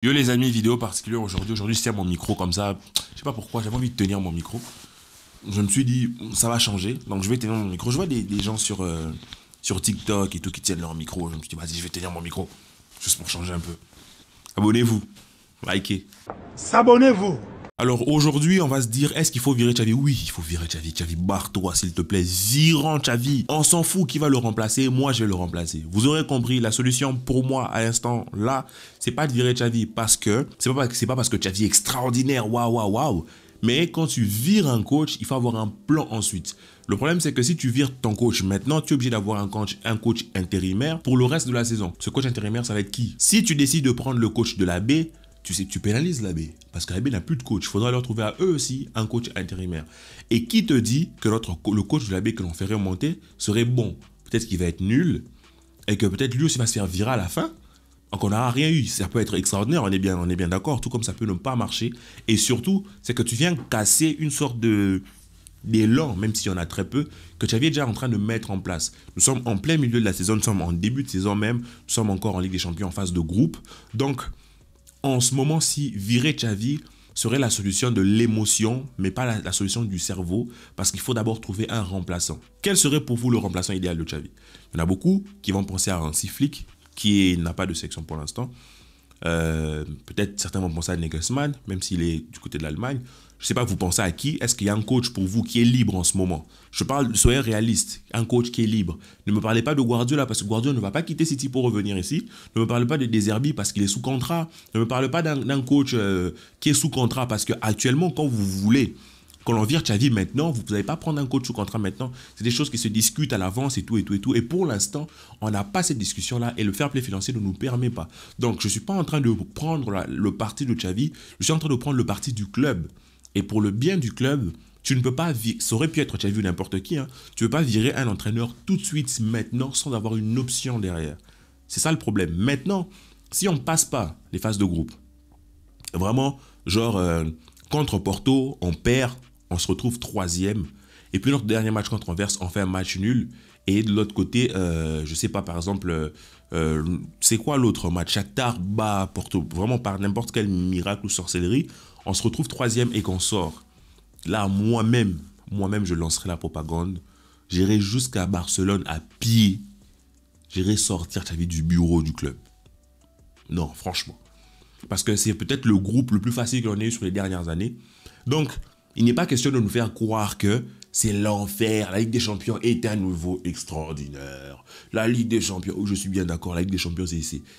Yo les amis, vidéo particulière aujourd'hui. Aujourd'hui, je tiens mon micro comme ça. Je sais pas pourquoi, j'avais envie de tenir mon micro. Je me suis dit, ça va changer. Donc je vais tenir mon micro. Je vois des gens sur TikTok et tout qui tiennent leur micro. Je me suis dit, vas-y, je vais tenir mon micro. Juste pour changer un peu. Abonnez-vous. Likez. S'abonnez-vous. Alors aujourd'hui, on va se dire, est-ce qu'il faut virer Xavi? Oui, il faut virer Xavi. Xavi, barre-toi s'il te plaît. Virons Xavi. On s'en fout qui va le remplacer. Moi, je vais le remplacer. Vous aurez compris, la solution pour moi à l'instant là, c'est pas de virer Xavi parce que c'est pas parce que Xavi est extraordinaire. Waouh, waouh, waouh. Mais quand tu vires un coach, il faut avoir un plan ensuite. Le problème, c'est que si tu vires ton coach maintenant, tu es obligé d'avoir un coach intérimaire pour le reste de la saison. Ce coach intérimaire, ça va être qui? Si tu décides de prendre le coach de la B, tu sais, tu pénalises la B. Parce que la B n'a plus de coach. Il faudra leur trouver à eux aussi un coach intérimaire. Et qui te dit que le coach de la B que l'on fait remonter serait bon? Peut-être qu'il va être nul et que peut-être lui aussi va se faire virer à la fin. Donc on n'aura rien eu. Ça peut être extraordinaire, on est bien d'accord. Tout comme ça peut ne pas marcher. Et surtout, c'est que tu viens casser une sorte d'élan, même s'il y en a très peu, que tu avais déjà en train de mettre en place. Nous sommes en plein milieu de la saison, nous sommes en début de saison même, nous sommes encore en Ligue des Champions en phase de groupe. Donc, en ce moment-ci, virer Xavi serait la solution de l'émotion, mais pas la solution du cerveau, parce qu'il faut d'abord trouver un remplaçant. Quel serait pour vous le remplaçant idéal de Xavi? Il y en a beaucoup qui vont penser à Hansi Flick, qui n'a pas de sélection pour l'instant. Peut-être certains vont penser à Nagelsmann, même s'il est du côté de l'Allemagne. Je ne sais pas, vous pensez à qui? Est-ce qu'il y a un coach pour vous qui est libre en ce moment? Je parle, soyez réaliste, un coach qui est libre. Ne me parlez pas de Guardiola parce que Guardiola ne va pas quitter City pour revenir ici. Ne me parlez pas de De Zerbi parce qu'il est sous contrat. Ne me parlez pas d'un coach qui est sous contrat parce qu'actuellement, quand vous voulez qu'on l'on vire Xavi maintenant, vous n'allez pas prendre un coach sous contrat maintenant. C'est des choses qui se discutent à l'avance et tout et tout et tout. Et pour l'instant, on n'a pas cette discussion-là et le fair play financier ne nous permet pas. Donc, je ne suis pas en train de prendre le parti de Xavi, je suis en train de prendre le parti du club. Et pour le bien du club, tu ne peux pas virer, ça aurait pu être Xavi ou n'importe qui, hein, tu ne peux pas virer un entraîneur tout de suite maintenant sans avoir une option derrière. C'est ça le problème. Maintenant, si on ne passe pas les phases de groupe, vraiment, genre, contre Porto, on perd, on se retrouve troisième. Et puis notre dernier match contre Anvers, on fait un match nul. Et de l'autre côté, je sais pas, par exemple, c'est quoi l'autre match? Shakhtar bat Porto, vraiment par n'importe quel miracle ou sorcellerie, on se retrouve troisième et qu'on sort. Là, moi-même, je lancerai la propagande. J'irai jusqu'à Barcelone à pied. J'irai sortir Xavi du bureau du club. Non, franchement. Parce que c'est peut-être le groupe le plus facile qu'on ait eu sur les dernières années. Donc, il n'est pas question de nous faire croire que c'est l'enfer. La Ligue des Champions est un nouveau extraordinaire. La Ligue des Champions, oh, je suis bien d'accord, la Ligue des Champions,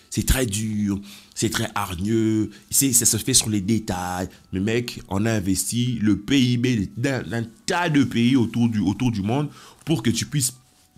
c'est très dur, c'est très hargneux, ça se fait sur les détails. Mais mec, on a investi le PIB d'un tas de pays autour du monde pour que tu puisses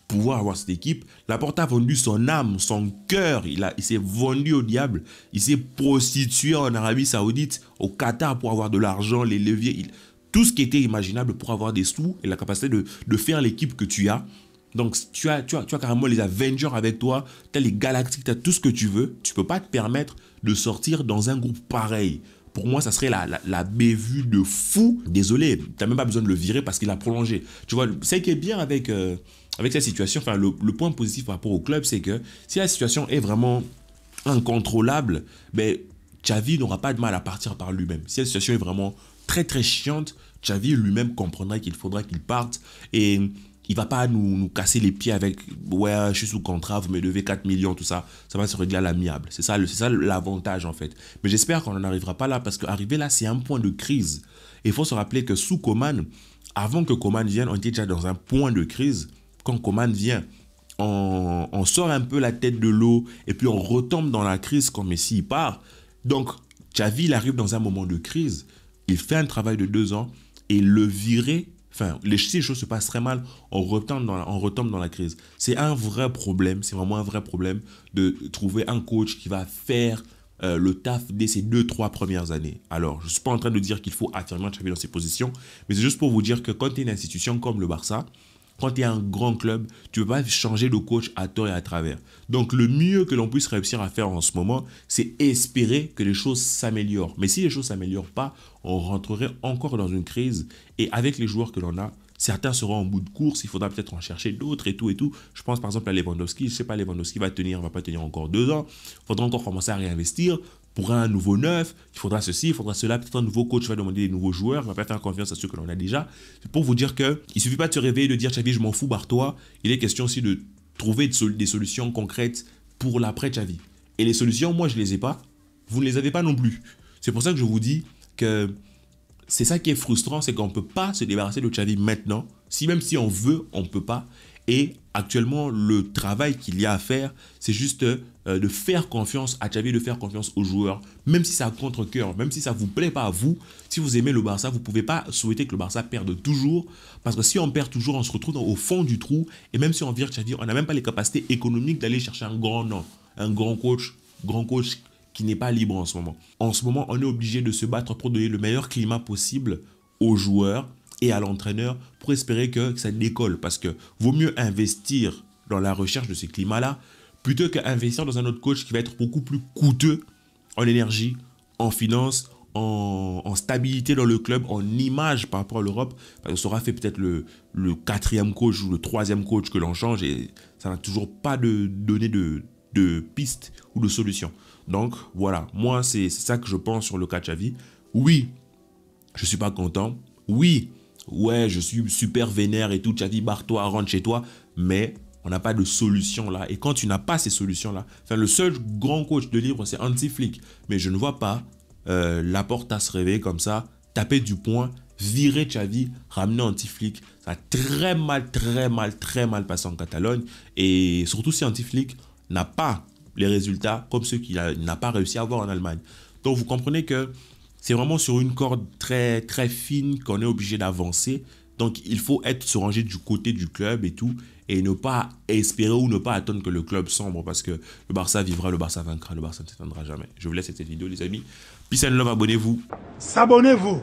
pouvoir avoir cette équipe. Laporta a vendu son âme, son cœur, il s'est vendu au diable, il s'est prostitué en Arabie Saoudite, au Qatar pour avoir de l'argent, les leviers, tout ce qui était imaginable pour avoir des sous et la capacité de faire l'équipe que tu as. Donc tu as carrément les Avengers avec toi, tu as les Galactiques, tu as tout ce que tu veux, tu ne peux pas te permettre de sortir dans un groupe pareil. Pour moi, ça serait la bévue de fou. Désolé, tu n'as même pas besoin de le virer parce qu'il a prolongé. Tu vois, ce qui est bien avec cette situation, enfin, le point positif par rapport au club, c'est que si la situation est vraiment incontrôlable, ben, Xavi n'aura pas de mal à partir par lui-même. Si la situation est vraiment très très chiante, Xavi lui-même comprendra qu'il faudra qu'il parte et il va pas nous casser les pieds avec « ouais, je suis sous contrat, vous me devez 4 millions, tout ça ». Ça va se régler à l'amiable. C'est ça l'avantage en fait. Mais j'espère qu'on n'en arrivera pas là parce qu'arriver là, c'est un point de crise. Et il faut se rappeler que sous Koeman, avant que Koeman vienne, on était déjà dans un point de crise. Quand Koeman vient, on sort un peu la tête de l'eau et puis on retombe dans la crise quand Messi part. Donc, Xavi, il arrive dans un moment de crise. Il fait un travail de 2 ans et le virer, enfin, si les choses se passent très mal, on retombe dans la crise. C'est un vrai problème, c'est vraiment un vrai problème de trouver un coach qui va faire le taf dès ces 2-3 premières années. Alors, je ne suis pas en train de dire qu'il faut affirmer Xavi dans ses positions, mais c'est juste pour vous dire que quand tu es une institution comme le Barça, quand tu es un grand club, tu ne peux pas changer de coach à tort et à travers. Donc, le mieux que l'on puisse réussir à faire en ce moment, c'est espérer que les choses s'améliorent. Mais si les choses ne s'améliorent pas, on rentrerait encore dans une crise. Et avec les joueurs que l'on a, certains seront en bout de course, il faudra peut-être en chercher d'autres et tout et tout. Je pense par exemple à Lewandowski, je ne sais pas, Lewandowski va tenir, va pas tenir encore 2 ans. Il faudra encore commencer à réinvestir. pour un nouveau neuf, il faudra ceci, il faudra cela, peut-être un nouveau coach va demander des nouveaux joueurs, il ne va pas faire confiance à ceux que l'on a déjà. C'est pour vous dire qu'il ne suffit pas de se réveiller et de dire Xavi, je m'en fous, barre-toi. Il est question aussi de trouver des solutions concrètes pour l'après Xavi. Et les solutions, moi, je ne les ai pas. Vous ne les avez pas non plus. C'est pour ça que je vous dis que c'est ça qui est frustrant, c'est qu'on ne peut pas se débarrasser de Xavi maintenant. Même si on veut, on ne peut pas. Et actuellement, le travail qu'il y a à faire, c'est juste de faire confiance à Xavi, de faire confiance aux joueurs. Même si c'est à contre-cœur, même si ça ne vous plaît pas à vous, si vous aimez le Barça, vous ne pouvez pas souhaiter que le Barça perde toujours. Parce que si on perd toujours, on se retrouve au fond du trou. Et même si on vire Xavi, on n'a même pas les capacités économiques d'aller chercher un grand nom, un grand coach qui n'est pas libre en ce moment. En ce moment, on est obligé de se battre pour donner le meilleur climat possible aux joueurs et à l'entraîneur pour espérer que ça décolle. Parce que vaut mieux investir dans la recherche de ces climats-là plutôt qu'investir dans un autre coach qui va être beaucoup plus coûteux en énergie, en finance, en stabilité dans le club, en image par rapport à l'Europe. Ça sera fait peut-être le quatrième coach ou le troisième coach que l'on change et ça n'a toujours pas donné de piste ou de solution. Donc voilà, moi c'est ça que je pense sur le cas Xavi. Oui, je suis pas content. Oui, ouais, je suis super vénère et tout. Xavi, barre-toi, rentre chez toi. Mais on n'a pas de solution là. Et quand tu n'as pas ces solutions là, le seul grand coach de libre c'est Hansi Flick. Mais je ne vois pas Laporta se réveiller comme ça, taper du poing, virer Xavi, ramener Hansi Flick. Ça a très mal passé en Catalogne. Et surtout si Hansi Flick n'a pas les résultats comme ceux qu'il n'a pas réussi à avoir en Allemagne. Donc vous comprenez que c'est vraiment sur une corde très fine qu'on est obligé d'avancer. Donc il faut se ranger du côté du club et tout, et ne pas espérer ou ne pas attendre que le club sombre, parce que le Barça vivra, le Barça vaincra, le Barça ne s'éteindra jamais. Je vous laisse cette vidéo les amis. Peace and love, abonnez-vous. S'abonnez-vous.